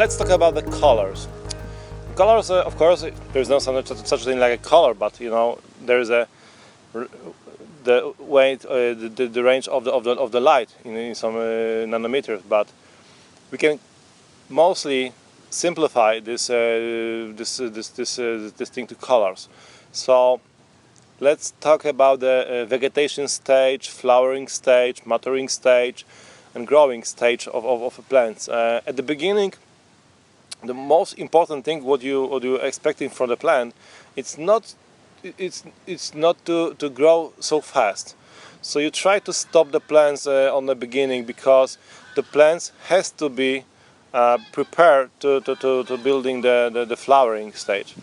let's talk about the colors. Colors, of course, there's no such a thing like a color, but there's the weight, the range of the light in some nanometers. But we can mostly simplify this thing to colors. So let's talk about the vegetation stage, flowering stage, maturing stage, and growing stage of plants. At the beginning, the most important thing what you're expecting from the plant, it's not to grow so fast. So you try to stop the plants on the beginning, because the plants has to be prepared to building the flowering stage,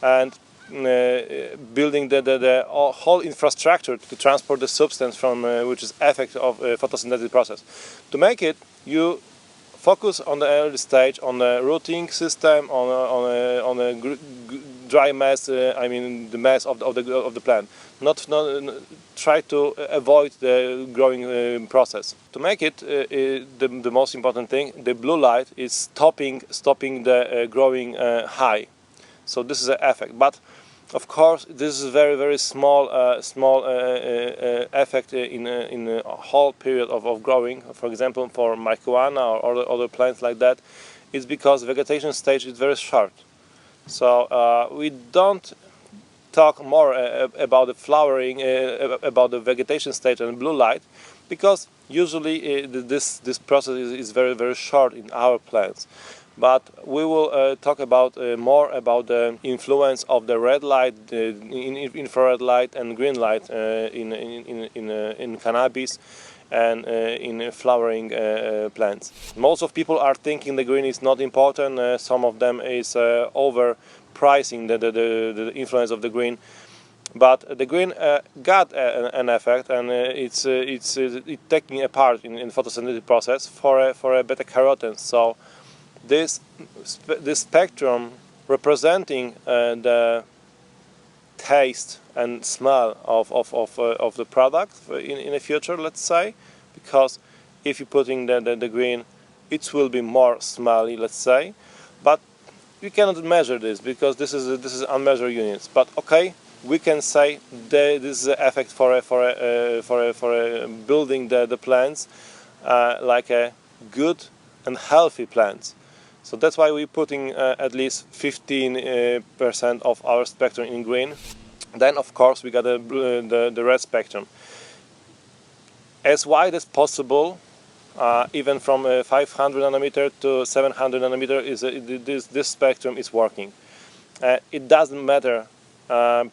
and building the whole infrastructure to transport the substance from which is effect of photosynthetic process. To make it, you focus on the early stage, on the rooting system, on a dry mass. I mean the mass of the plant. Not try to avoid the growing process. To make it, the most important thing, the blue light is stopping the growing high. So this is an effect, but of course this is very small effect in a whole period of growing. For example, for marijuana or other plants like that, it's because vegetation stage is very short. So we don't talk more about the flowering, about the vegetation stage and blue light, because usually this process is very short in our plants. But we will talk about more about the influence of the red light, infrared light, and green light in cannabis and in flowering plants. Most of people are thinking the green is not important. Some of them is overpricing the influence of the green. But the green got an effect, and it's taking a part in photosynthetic process for a beta carotene. So this spectrum representing the taste and smell of the product in the future, let's say, because if you're putting the green, it will be more smelly, let's say, but you cannot measure this because this is unmeasured units. But okay, we can say this is an effect for building the plants like a good and healthy plants. So that's why we're putting at least 15% of our spectrum in green. Then, of course, we got the red spectrum. As wide as possible, even from 500 nanometer to 700 nanometer, this spectrum is working. It doesn't matter.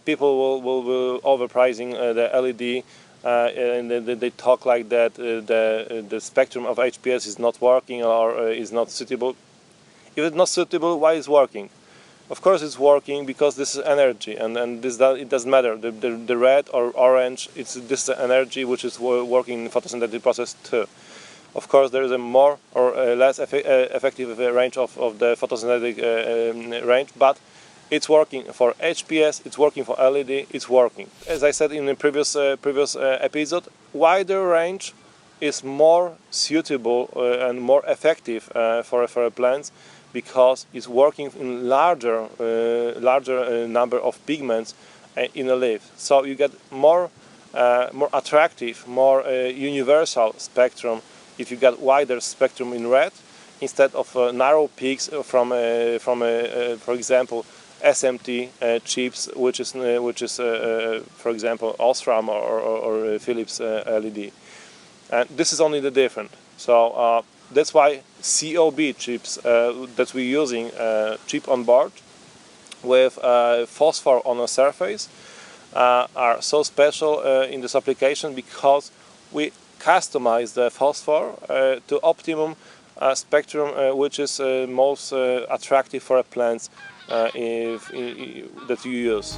People will overpricing the LED, and they talk like that the spectrum of HPS is not working or is not suitable. If it's not suitable, why is working? Of course it's working because this is energy, and it doesn't matter. The red or orange, this energy which is working in the photosynthetic process too. Of course there is a more or less effective range of the photosynthetic range, but it's working for HPS, it's working for LED, it's working. As I said in the previous episode, wider range is more suitable and more effective for plants, because it's working in larger number of pigments in a leaf. So you get more attractive, more universal spectrum if you get wider spectrum in red instead of narrow peaks from for example SMT chips, which is for example Osram or Philips LED. And this is only the difference. So that's why COB chips that we're using, chip on board with phosphor on the surface, are so special in this application, because we customize the phosphor to optimum spectrum which is most attractive for plants that you use.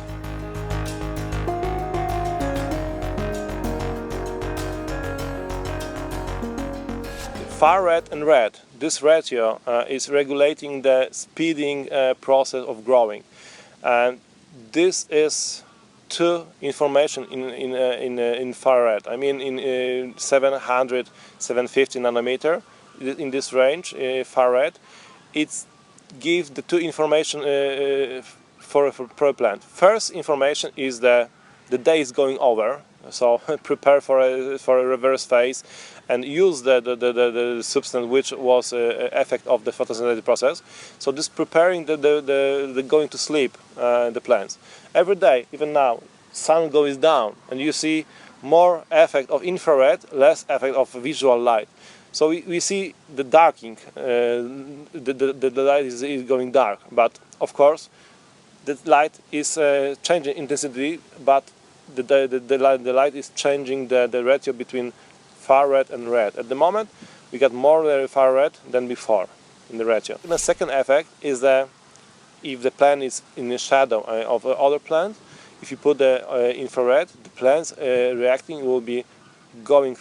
Far red and red, this ratio is regulating the speeding process of growing, and this is two information in far red. I mean in 700, 750 nanometer in this range, far red. It's give the two information for a plant. First information is the day is going over, so prepare for a reverse phase and use the substance which was effect of the photosynthetic process. So this preparing the going to sleep the plants. Every day, even now, sun goes down and you see more effect of infrared, less effect of visual light. So we see the darkening, the light is going dark, but of course the light is changing intensity, but the light is changing the ratio between far red and red. At the moment we got more far red than before in the ratio. And the second effect is that if the plant is in the shadow of other plant, if you put the infrared, the plants reacting will be going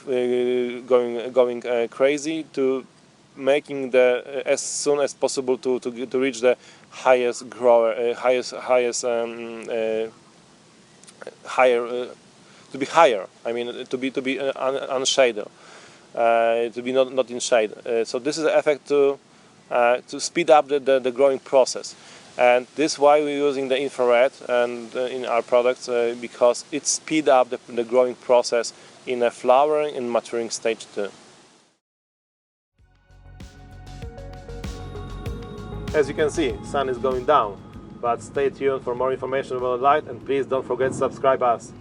crazy to making the as soon as possible to reach the highest grower, higher to be higher. I mean to be unshaded, to be not in shade. So this is an effect to speed up the growing process. And this is why we're using the infrared and in our products, because it speeds up the growing process in a flowering and maturing stage too. As you can see, sun is going down, but stay tuned for more information about light, and please don't forget to subscribe us.